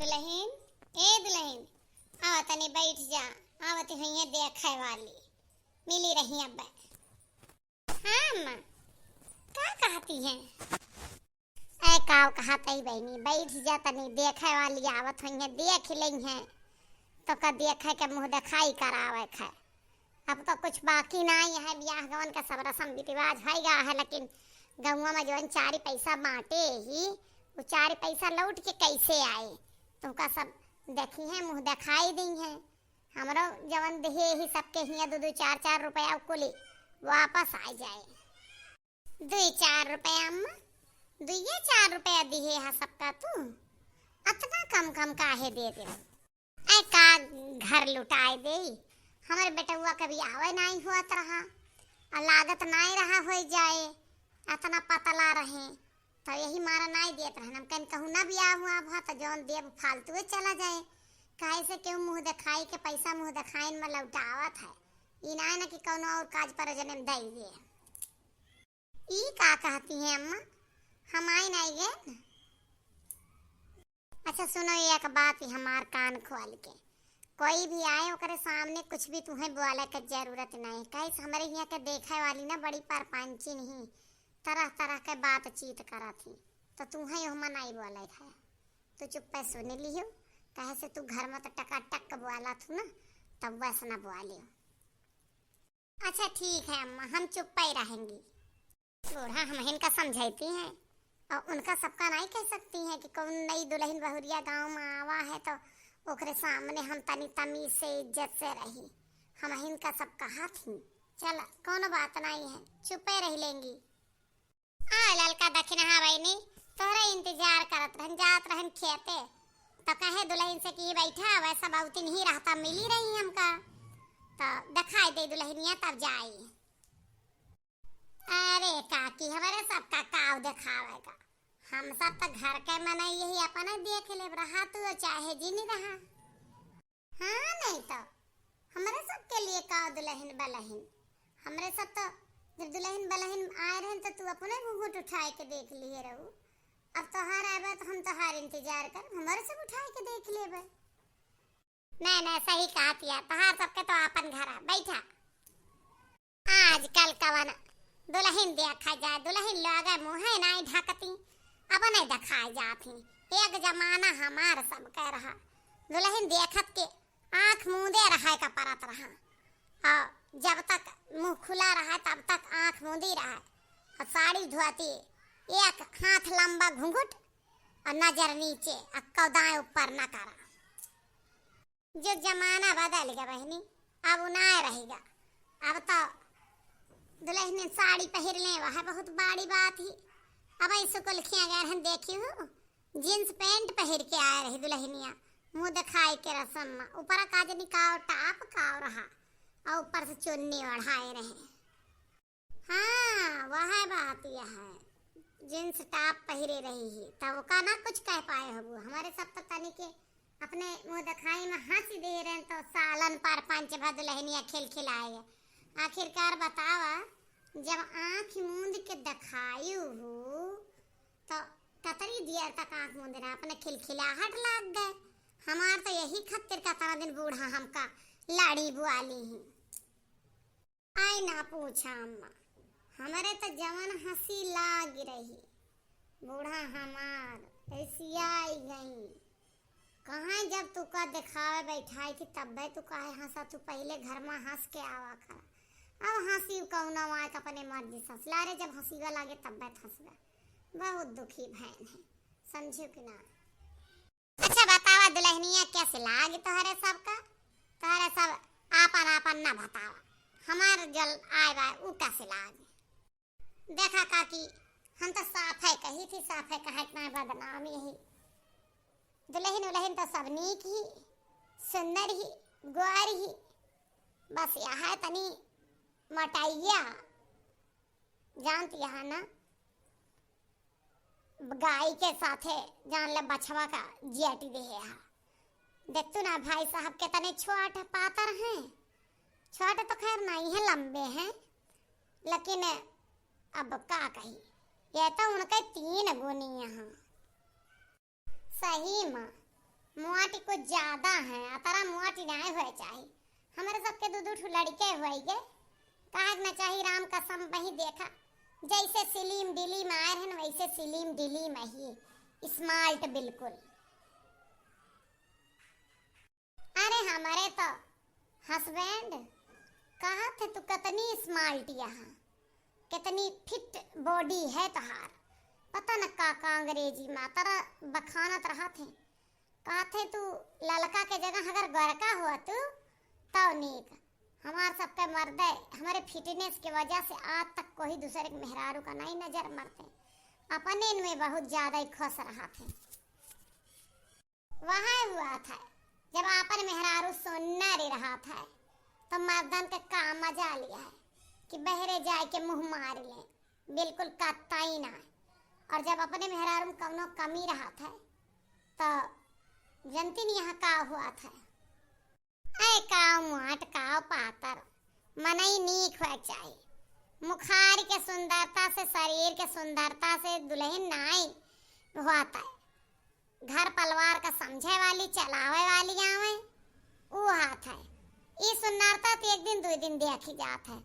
दुल्हन, ए दुल्हन, आवा तनी बैठ जा। आवती हुई है देखे वाली मिली रही अब। हाँ अम्मा, क्या कहती हैं? ऐ काव कहते बहनी, बैठ जा तनी देखे वाली आवत हुई है, देख लई है तो का देखे के मुंह दिखाई करावे है। अब तो कुछ बाकी नहीं है, ब्याह गवन का सब रस्म रिवाज है गा है, लेकिन गौवा में जो चारी पैसा बांटे ही वो चारी पैसा लौट के कैसे आए तुमका सब देखी है, मुंह दिखाई दी है। हमरो जवन दे ही सबके हिया 2-4 रुपया कुली वापस आ जाए। 2-4 रुपया अम्मा, 2-4 रुपया दिए है सबका। तू इतना कम कम काहे दे दे? ऐ का घर लुटाए दे। हमारे बेटुआ कभी आवे नहीं हुआ रहा और लागत नहीं रहा हो जाए, इतना पतला रहे तो यही मारा नहीं देत रहे। हम कहीं कहूँ ना ब्याह हुआ भा तो जौन देव फालतू चला जाए। काहे से क्यों मुंह दिखाई के पैसा मुंह दिखाइन में लौटावत है। ई ना ना कि कौनो और काज पर जन्म दई दे। ई का कहती है अम्मा, हम आई नहीं गए। अच्छा सुनो एक बात, हमार कान खोल के, कोई भी आए ओकरे सामने कुछ भी तुम्हें बोले के जरूरत नहीं। कहीं हमारे यहाँ के देखे वाली ना बड़ी परपंची नहीं, तरह तरह के बातचीत करा थी तो तुम्हें यो नहीं बोले है। तो चुप पे सुन लियो, कहे से तू घर में तो टका टक बोला थू ना, तब वैसे ना बोलियो। अच्छा ठीक है अम्मा, हम चुप पे रहेंगी। बूढ़ा हम इनका समझाती हैं और उनका सबका नहीं कह सकती हैं कि कौन नई दुल्हन बहुरिया गांव में आवा है तो ओकरे सामने हम तनी तमीज से इज्जत से रही। हम इनका सब कहा थी। चल कोनो बात नहीं है, चुपे रह लेंगी। ललका दक्षिण हाँ बहनी, तोहरा इंतजार करत रहन, जात रहन खेते तो कहे दुल्हन से कि बैठा वैसा बहुत नहीं रहता, मिली रही हमका तो दिखाई दे दुल्हनिया तब जाई। अरे काकी हमारे सबका काव दिखावेगा, हम सब तो घर के मना यही अपना देख ले रहा तू चाहे जी नहीं रहा। हाँ नहीं तो हमारे सब के लिए काव दुल्हन बलहन, हमारे सब तो जब दुल्हन बलहन आए रहे तो तू अपने घूंघट उठाए के देख लिए रहू। अब तोहार आए तो हम तोहार इंतजार कर, हमारे सब उठाए के देख लेबे। नहीं नहीं सही कहा तिया, तोहार सबके तो अपन घर है बैठा। आजकल कवन दुल्हन देखा जाए, दुल्हन लोग मुँह नहीं ढकती, अब नहीं दिखाई जाती। एक जमाना हमार सब कह रहा दुल्हन देखत के आँख मूंदे रहा का परत रहा, और जब तक मुंह खुला रहा तब तक आँख मूंदी रहा, और साड़ी धोती एक हाथ लंबा घुंघट और नजर नीचे और दाएं ऊपर न करा। जो जमाना बदल गया बहनी, अब ना रहेगा। अब तो दुल्हन साड़ी पहन ले वह बहुत बड़ी बात ही। अब ऐसे को लिखिया गया हम देखी हो, जींस पैंट पहन के आए रही दुल्हनिया, मुंह दिखाई के रसम में ऊपर काज निकाव टाप काव रहा और ऊपर से चुन्नी ओढ़ाए रहे। हाँ वह बात यह है, जींस टॉप पहरे रही है तब का ना कुछ कह पाए हो। हमारे सब तो तनी के अपने मुंह दिखाई में हंस दे रहे तो सालन पर पंच दुल्हनिया खिलखिलाए। आखिरकार बतावा, जब आँख मूंद के दिखाई हो तो कतरी देर तक आँख मूंदना अपने खिलखिलाहट लग गए। हमार तो यही खत्तिर का तना दिन बूढ़ा हमका लाड़ी बुआली ही। आई ना पूछा अम्मा, हमारे तो जवन हंसी लाग रही, बूढ़ा हमार ऐसियाई गई। कहाँ जब तू का दिखावे बैठाई थी तब तू काहे हंसा, तू पहले घर में हंस के आवा कर। अब हंसी कौना वाय अपने मर्जी से हंसला रे, जब हंसीवा लागे तब हंस गए। बहुत दुखी बहन है, समझो कि ना। अच्छा बतावा दुल्हनिया कैसे लागे तोहरे सबका? तोहरे सब आपन आपन ना बतावा, हमार जल आए बाय ऊ कैसे लागे। देखा काकी, हम तो साफ है कही थी, साफ है कहा इतना बदनामी ही। दुल्हन उल्हन तो सब नीक ही, सुंदर ही, ग्वार ही, बस यह है तनी मोटाइया जानती है ना, गाय के साथे जान ले बछवा का जेटी दे है। देख तू ना भाई साहब के तने छोट पातर हैं, छोटे तो खैर नहीं है, लंबे हैं, लेकिन अब का कही, ये तो उनके 3 गुनी यहाँ। सही माँ, मुआटी कुछ ज्यादा है, अतरा मुआटी नहीं हुए चाहिए। हमारे सबके दो दो लड़के हुए गे, काहे न चाहिए राम कसम वही देखा, जैसे सिलीम डिलीम आए हैं वैसे सिलीम डिलीम ही स्मार्ट बिल्कुल। अरे हमारे तो हस्बैंड कहा थे तू कितनी स्मार्ट, यहाँ कितनी फिट बॉडी है तहार, पता न का अंग्रेजी में तारा बखानत रहा थे। कहा थे तू ललका के जगह अगर गोरका हुआ तो नीक। हमार सबके मर्द हमारे फिटनेस की वजह से आज तक कोई दूसरे के मेहरारू का नहीं नजर मरते, अपने इनमें बहुत ज्यादा ही खुश रहा थे। वहाँ हुआ था जब अपन मेहरारू सुनना रहा था तो मर्दन के काम मजा लिया है कि बहरे जाए के मुंह मार ले, बिल्कुल कतई ना। और जब अपने मेहरारू में कौनो कमी रहा था तो जनती नहीं यहाँ का हुआ था, ऐ काव मुआट काव पातर मनई नीक हुआ चाहिए। मुखार के सुंदरता से शरीर के सुंदरता से दुल्हन नाई होता है, घर परिवार का समझे वाली चलावे वाली आवे वो हाथ है। ये सुंदरता तो एक दिन दो दिन देखी जात है,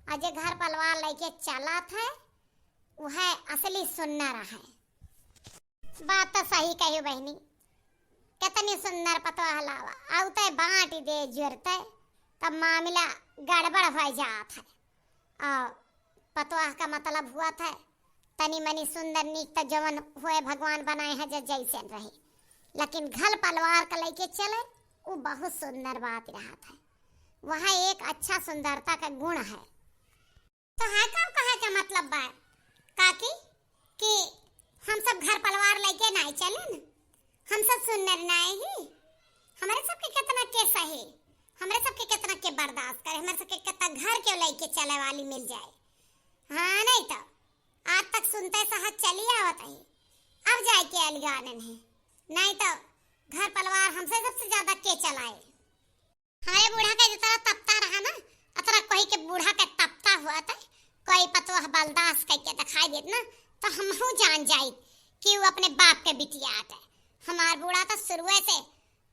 और जो घर परिवार लेके चलात है वह असली सुन्नर है। बात तो सही कही बहनी, कितनी सुंदर पतवा हलावा आउते बांट दे जुरते तब मामला गड़बड़ हो जात है। और पतवा का मतलब हुआ था तनी मनी सुंदर नीक तो जवन हुए भगवान बनाए हैं जैसे रहे, लेकिन घर परिवार का लेके चले वो बहुत सुंदर बात रहा था। वह एक अच्छा सुंदरता का गुण है। तो है कहा का मतलब बा काकी कि हम सब घर परिवार लेके नहीं चले न, हम सब सुंदर नहीं ही, हमारे सबके कितना के सही, हमारे सबके कितना के बर्दाश्त करे, हमारे सबके कितना घर के लेके चले वाली मिल जाए। हाँ नहीं तो आज तक सुनते सहज चली आवत है, अब जाए के अलगानन है, नहीं तो घर परिवार हमसे सबसे ज्यादा के चलाए। हमारे बूढ़ा का जितना तपता रहा ना अतरा कोई के बूढ़ा का तपता हुआ था, कोई पतवा बर्दाश्त करके दिखाई देत ना तो हम जान जाए कि वो अपने बाप के बिटिया आते। हमार बूढ़ा तो शुरू से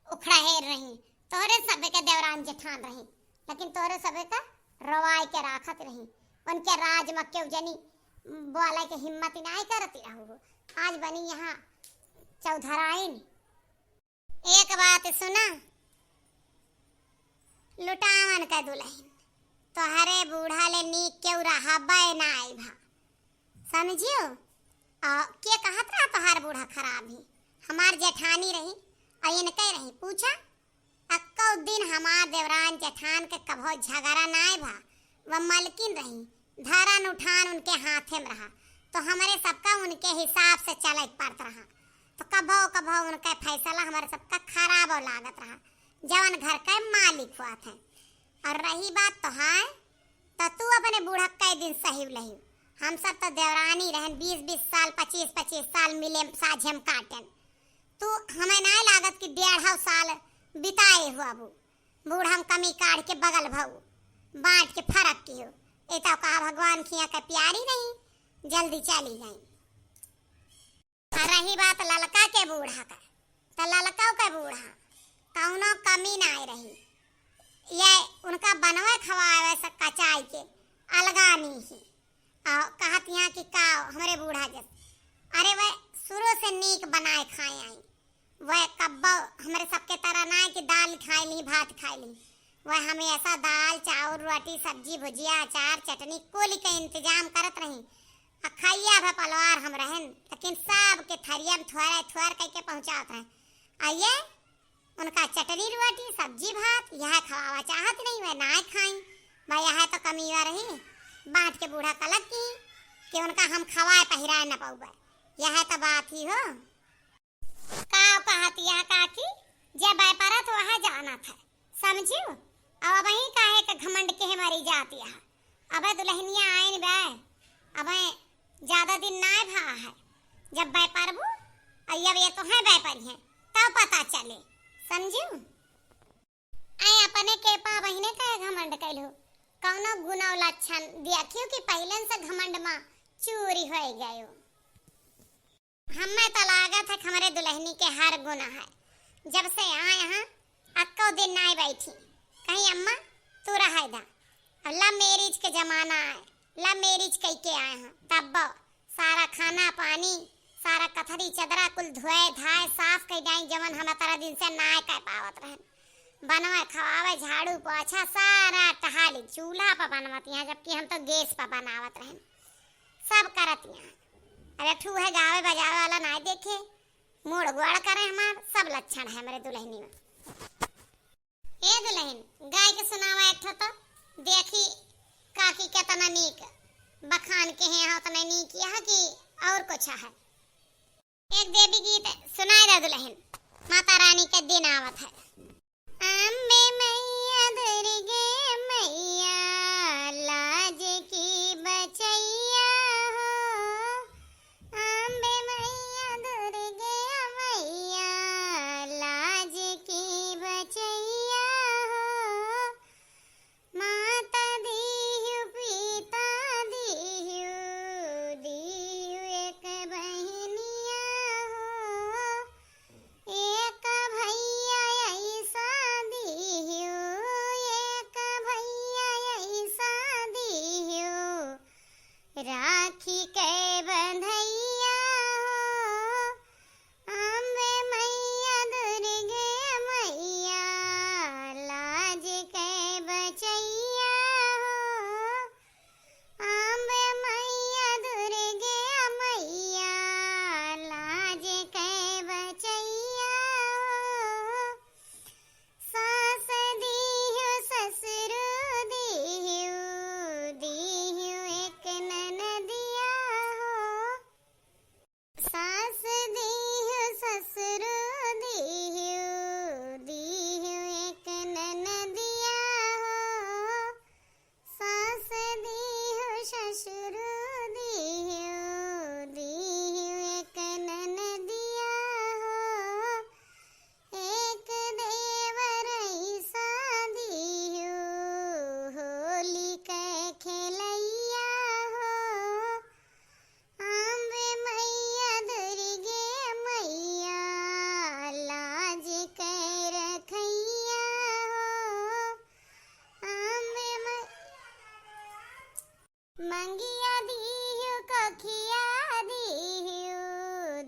उखड़ा है रही, तोहरे सबे के देवरान जेठान रही, लेकिन तोहरे सबे का रवाई के राखत रही, उनके राज में क्यों जनी बोले के हिम्मत नहीं करती रहू। आज बनी यहाँ चौधराइन। एक बात सुना, लुटावन का दुल्हन तोहरे बूढ़ा ले नीक क्यों रहा ना आई भा, समझियो। के कहत रहा तोहार बूढ़ा खराब ही, हमार जेठानी रही और इनके रही पूछा अक्को दिन हमार देवरान जेठान के कभो झगड़ा नाय भा, वह मलकिन रही, धरन उठान उनके हाथे में रहा तो हमारे सबका उनके हिसाब से चले पड़त रहा, तो कभो कभो उनका फैसला हमारे सबका खराब और लागत रहा, जवन घर का मालिक हुआ थे। और रही बात तो है तो तू अपने बूढ़ा कई दिन सही लही, हम सब तो देवरानी रहन 20-20 साल 25-25 साल मिले साझे हम काटन, तू हमें नहीं लागत कि 1.5 साल बिताए हुआ बूढ़ा हम कमी काट के बगल भाऊ बांट के फरक की हो। ए तो कहा भगवान खिया का प्यारी नहीं जल्दी चली गई। और रही बात ललका के बूढ़ा का, तो ललका के बूढ़ा कौनो कमी नहीं रही, ये उनका बनवे खवाए कचाई के अलगानी ही कहत यहाँ की का हमारे बूढ़ा जैसे, अरे वह शुरू से नीक बनाए खाए आई, वह कब्बो हमारे सबके तरह ना कि दाल खाई ली भात खाई ली, वह हमेशा दाल चावल रोटी सब्जी भुजिया अचार चटनी कुल के इंतजाम करत रही। खैया भा पलवार हम रहन, लेकिन सब के थरिया में थोड़ा थोड़ा करके पहुँचात है। आइए उनका चटनी रोटी सब्जी भात यह खवावा चाहत नहीं, वह ना खाई भाई यह तो कमी रही बांट के बूढ़ा कलक की कि उनका हम खवाए पहिराए न पाऊबा, यह तो बात ही हो। काव कहती यह काकी जब व्यापारा तो वहाँ जाना था समझियो, अब वहीं काहे का घमंड के मरी जाती है। अब दुल्हनिया आइन बे अब ज्यादा दिन ना भा है, जब व्यापारबू अब ये तो है व्यापारी है तब पता चले समझियो। आए अपने के पा बहिने का घमंड कैलो कौनो गुना लक्षण देखियो कि पहले से घमंड में चोरी हो गयो। हमें तो लागत है हमारे दुल्हनी के हर गुना है, जब से यहाँ अक्को दिन ना बैठी कहीं अम्मा तू रहा इधर। अब लव मैरिज के जमाना है, लव मैरिज कई के आए हैं तब सारा खाना पानी सारा कथरी चदरा कुल धोए धाए साफ कर जाए जवन हम तरह दिन से ना कह पावत रहन। बनवा खवावे झाड़ू पोछा सारा टहाली चूल्हा पर बनवत यहाँ, जबकि हम तो गैस पर बनावत रहन। सब करत यहाँ। अब एक ठू है गावे बजावे वाला ना देखे, मोड़ गोड़ करे हमार सब लक्षण है मेरे दुल्हनी में। ए दुल्हन गाय के सुनावा एक तो देखी काकी केतना नीक बखान के हैं उतना नीक यह कि और कुछ है। एक देवी गीत सुनाए दे दुल्हन, माता रानी के दिन आवत है। अम्बे मैया दुर्गे मैया लाज की बचैया हो, अम्बे मैया दुर्गे मैया लाज की बचैया हो, माता दीहु पिता दीहु दीहु एक बहनिया हो, एक भैया ऐसा दीहु एक भैया ऐसा दीहु, राखी के बंधैया हो, अम्बे मैया दुर्गे मैया लाज के बचैया हो, अम्बे मैया दुर्गे मैया लाज के बचैया हो, सास दीहु ससुर दीहु दीहु एक ननदिया हो, सास दीहु ससुर दीहु दीहु एक ननदिया हो, सास दीहु ससुर दीहु दीहु एक ननदिया हो, एक देवर ऐसा दीहु होली के खेलैया हो, अम्बे मैया दुर्गे मैया लाज के रखैया हो, अम्बे मंगिया दीहु कखिया दीहु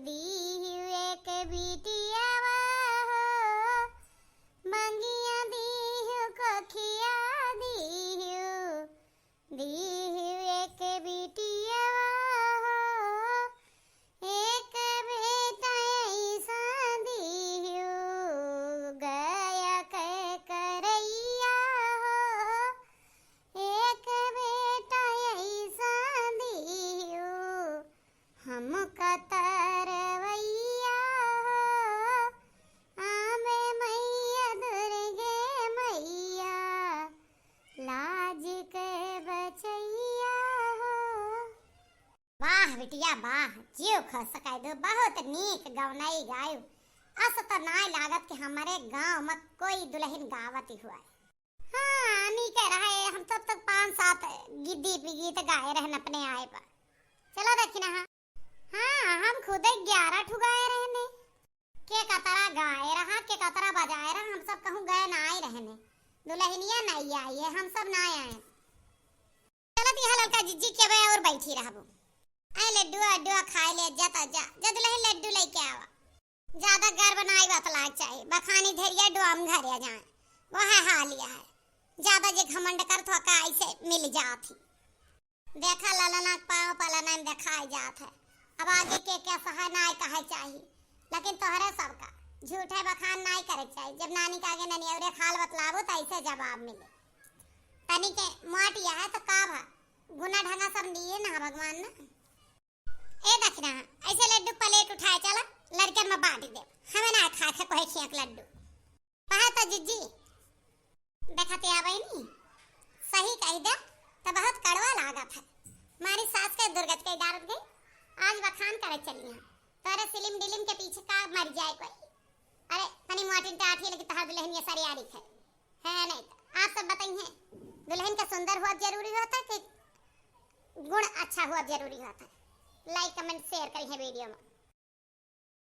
दीहु एक बिटिया हो, मंगिया दीहु कखिया दीहु दीहु एक बिटिया हो, एक बेटा ऐसा दीहु गया के करैया हो, एक बेटा ऐसा दीहु हम तरवैया हो, आमे मैया दुर्गे मैया लाज के बचैया हो। वाह बिटिया वाह, जीव खुश सकाय दो, बहुत नीक गवनाई गायु। अस तो नाय लागत कि हमारे गांव में कोई दुल्हन गावती हुआ है। हाँ नीक रहे, हम तो 5-7 गीत गाए रहन अपने आए पर। चलो देखी ना। हाँ हम खुद 11 ठू गाए रहने, के कतरा गाए रहा के कतरा बजाए रहा, हम सब कहूँ गए ना आए रहने, दुल्हनिया नहीं आई है, हम सब ना आए। चलो ती हल्का जिज्जी के बे और बैठी रहबो। आई लड्डू अड्डू खाए ले जा दुल्हन लड्डू लेके आवा। ज्यादा घर बनाई बात लाग चाहिए, बखानी धरिया डोम घरे जाए वो है हालिया है, ज्यादा जे घमंड कर तो का ऐसे मिल जाती। देखा ललना पाँव पलना दिखाई जात है, अब आगे के क्या सहाय नाय कहे चाहिए, लेकिन तोहरे सबका झूठे बखान नाय करे चाहिए। जब नानी का आगे ननी और खाल बतलाबो तो ऐसे जवाब मिले। तनी के मोटिया है तो का भा गुना ढंगा सब दिए ना भगवान ना। ए दखना ऐसे लड्डू प्लेट उठाए चला लड़कन में बांट दे, हमें ना खा के कोई खियाक लड्डू पहा तो जिज्जी देखते आवे नहीं सही कह दे तो बहुत कड़वा लागत है। मारी सास के दुर्गत के डाल गई, आज बखान करे चली हैं तोरे सिलिम डिलिम के पीछे का मर जाए कोई। अरे तनी मोटी टाठी लगी तहार दुल्हन ये सारी आरिफ है नहीं तो आप सब बताइए दुल्हन का सुंदर हुआ जरूरी होता है कि गुण अच्छा हुआ जरूरी होता है। लाइक कमेंट शेयर करिए वीडियो में।